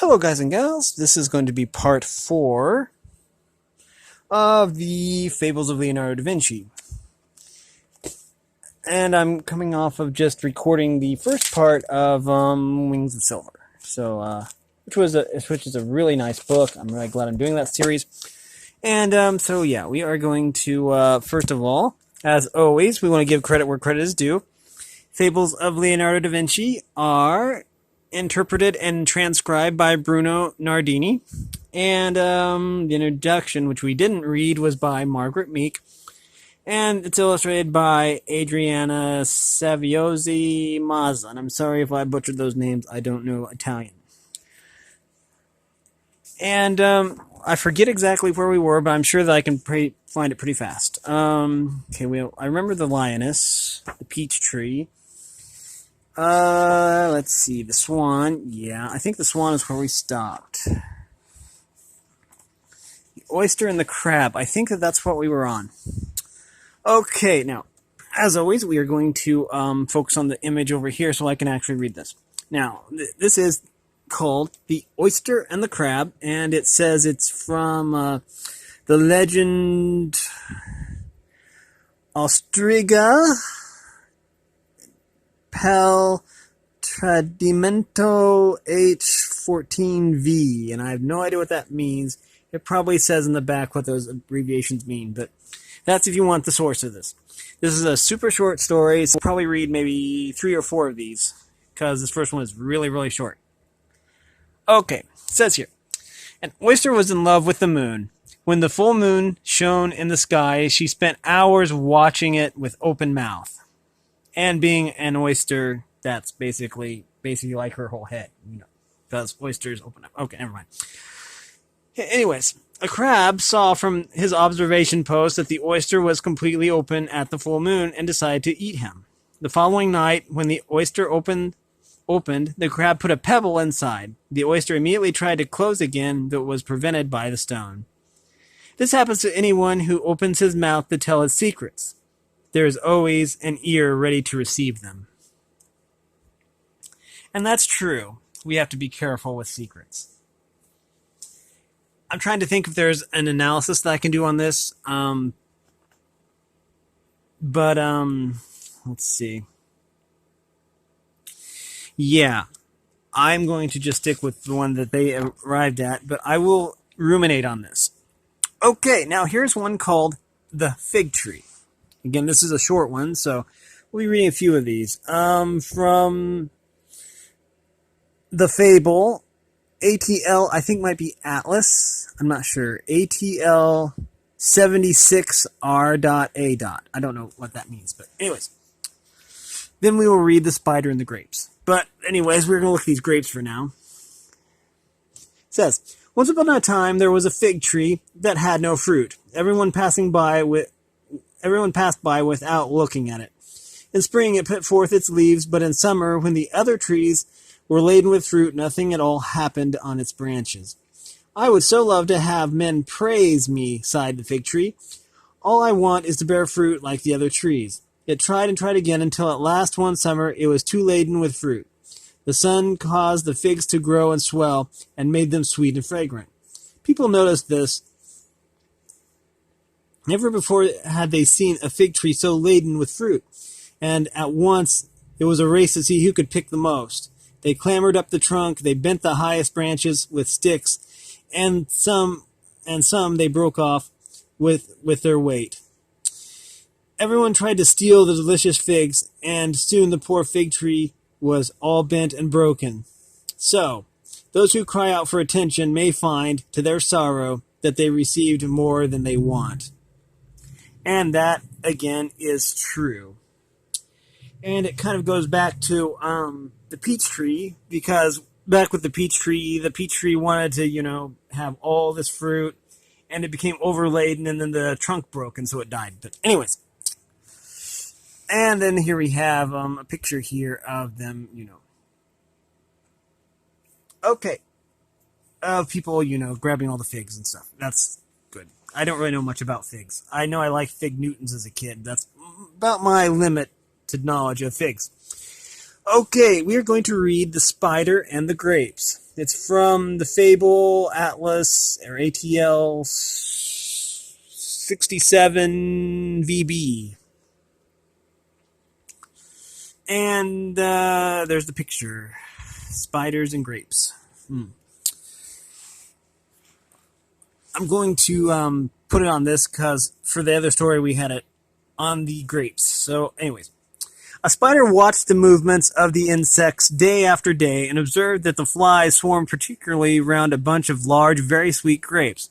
Hello guys and gals, this is going to be part 4 of the Fables of Leonardo da Vinci. And I'm coming off of just recording the first part of Wings of Silver. So, which is a really nice book. I'm really glad I'm doing that series. And so yeah, we are going to, first of all, as always, we want to give credit where credit is due. Fables of Leonardo da Vinci are interpreted and transcribed by Bruno Nardini. And the introduction, which we didn't read, was by Margaret Meek. And it's illustrated by Adriana Saviosi Mazza. And I'm sorry if I butchered those names. I don't know Italian. And I forget exactly where we were, but I'm sure that I can find it pretty fast. Okay, I remember the lioness, the peach tree. Let's see, the swan. Yeah, I think the swan is where we stopped. The oyster and the crab. I think that's what we were on. Okay, now, as always, we are going to focus on the image over here so I can actually read this. Now, this is called The Oyster and the Crab, and it says it's from the legend Ostriga Pel Tradimento H14V, and I have no idea what that means. It probably says in the back what those abbreviations mean, but that's if you want the source of this. This is a super short story, so we'll probably read maybe 3 or 4 of these, because this first one is really, really short. Okay, it says here, an oyster was in love with the moon. When the full moon shone in the sky, she spent hours watching it with open mouth. And being an oyster, that's basically like her whole head, because oysters open up. Okay, never mind. Anyways, a crab saw from his observation post that the oyster was completely open at the full moon and decided to eat him. The following night, when the oyster opened, the crab put a pebble inside. The oyster immediately tried to close again, but was prevented by the stone. This happens to anyone who opens his mouth to tell his secrets. There is always an ear ready to receive them. And that's true. We have to be careful with secrets. I'm trying to think if there's an analysis that I can do on this. Let's see. Yeah, I'm going to just stick with the one that they arrived at, but I will ruminate on this. Okay, now here's one called The Fig Tree. Again, this is a short one, so we'll be reading a few of these. From the Fable, ATL, I think might be Atlas. I'm not sure. ATL 76R.A. I don't know what that means, but anyways. Then we will read The Spider and the Grapes. But anyways, we're going to look at these grapes for now. It says, once upon a time, there was a fig tree that had no fruit. Everyone passed by without looking at it. In spring, it put forth its leaves, but in summer, when the other trees were laden with fruit, nothing at all happened on its branches. I would so love to have men praise me, sighed the fig tree. All I want is to bear fruit like the other trees. It tried and tried again until at last one summer it was too laden with fruit. The sun caused the figs to grow and swell and made them sweet and fragrant. People noticed this. Never before had they seen a fig tree so laden with fruit, and at once it was a race to see who could pick the most. They clambered up the trunk, they bent the highest branches with sticks, and some they broke off with their weight. Everyone tried to steal the delicious figs, and soon the poor fig tree was all bent and broken. So, those who cry out for attention may find, to their sorrow, that they received more than they want. And that, again, is true. And it kind of goes back to the peach tree, because back with the peach tree wanted to, have all this fruit, and it became overladen, and then the trunk broke, and so it died. But anyways. And then here we have a picture here of them, Okay. Of people, grabbing all the figs and stuff. That's good. I don't really know much about figs. I know I liked fig Newtons as a kid. That's about my limited knowledge of figs. Okay, we are going to read The Spider and the Grapes. It's from the Fable Atlas, or ATL 67 VB. And there's the picture. Spiders and grapes. I'm going to put it on this because for the other story we had it on the grapes. So anyways. A spider watched the movements of the insects day after day and observed that the flies swarmed particularly round a bunch of large, very sweet grapes.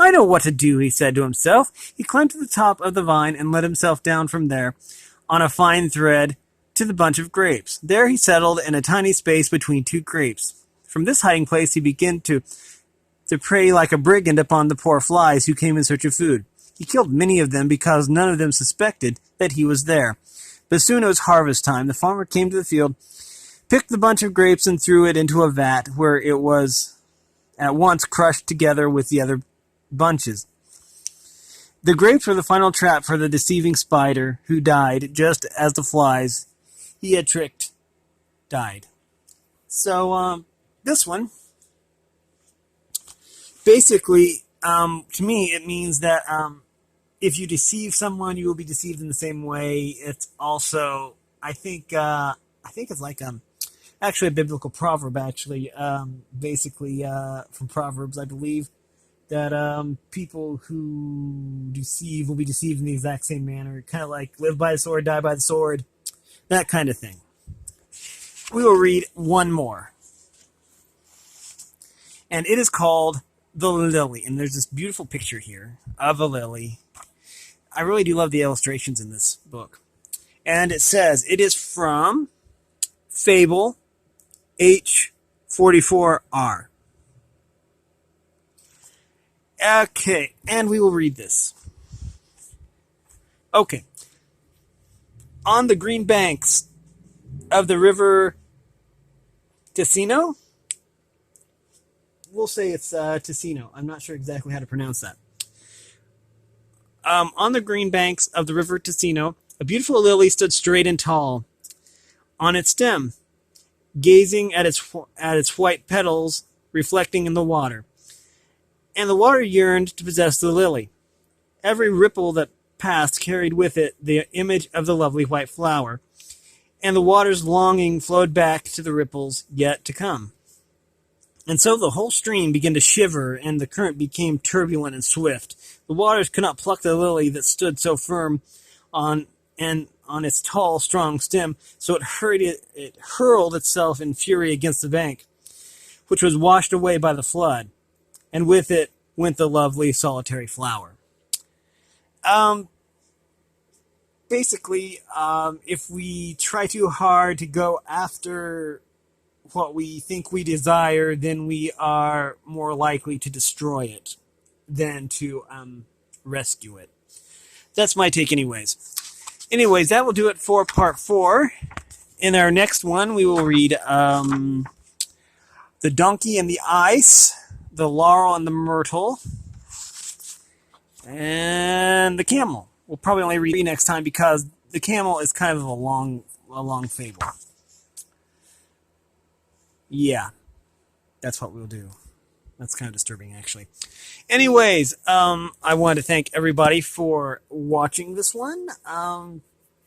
I know what to do, he said to himself. He climbed to the top of the vine and let himself down from there on a fine thread to the bunch of grapes. There he settled in a tiny space between two grapes. From this hiding place he began to prey like a brigand upon the poor flies who came in search of food. He killed many of them because none of them suspected that he was there. But soon it was harvest time. The farmer came to the field, picked the bunch of grapes and threw it into a vat where it was at once crushed together with the other bunches. The grapes were the final trap for the deceiving spider, who died just as the flies he had tricked died. So, this one, basically, to me, it means that, if you deceive someone, you will be deceived in the same way. It's also, I think it's like actually a biblical proverb. Actually, basically from Proverbs, I believe that people who deceive will be deceived in the exact same manner. Kind of like live by the sword, die by the sword, that kind of thing. We will read one more, and it is called The Lily. And there's this beautiful picture here of a lily. I really do love the illustrations in this book. And it says, it is from Fable H44R. Okay, and we will read this. Okay. On the green banks of the river Ticino? We'll say it's Ticino. I'm not sure exactly how to pronounce that. On the green banks of the river Ticino, a beautiful lily stood straight and tall on its stem, gazing at its white petals reflecting in the water. And the water yearned to possess the lily. Every ripple that passed carried with it the image of the lovely white flower, and the water's longing flowed back to the ripples yet to come. And so the whole stream began to shiver, and the current became turbulent and swift. The waters could not pluck the lily that stood so firm on its tall, strong stem, so it hurled itself in fury against the bank, which was washed away by the flood, and with it went the lovely solitary flower. Basically, if we try too hard to go after what we think we desire, then we are more likely to destroy it than to rescue it. That's my take anyways. Anyways, that will do it for part 4. In our next one, we will read The Donkey and the Ice, The Laurel and the Myrtle, and The Camel. We'll probably only read 3 next time because The Camel is kind of a long fable. Yeah, that's what we'll do. That's kind of disturbing, actually. Anyways, I want to thank everybody for watching this one.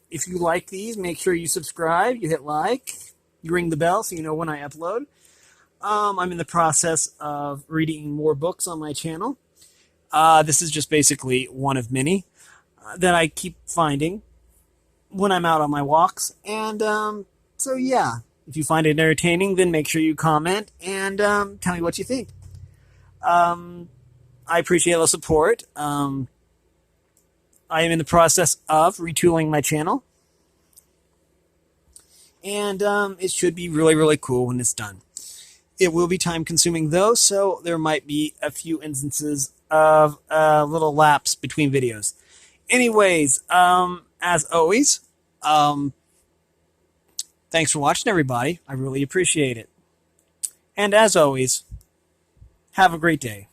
If you like these, make sure you subscribe, you hit like, you ring the bell so you know when I upload. I'm in the process of reading more books on my channel. This is just basically one of many that I keep finding when I'm out on my walks. And so, yeah. If you find it entertaining, then make sure you comment and tell me what you think. I appreciate the support. I am in the process of retooling my channel. And it should be really, really cool when it's done. It will be time-consuming, though, so there might be a few instances of a little lapse between videos. Anyways, as always, thanks for watching, everybody. I really appreciate it. And as always, have a great day.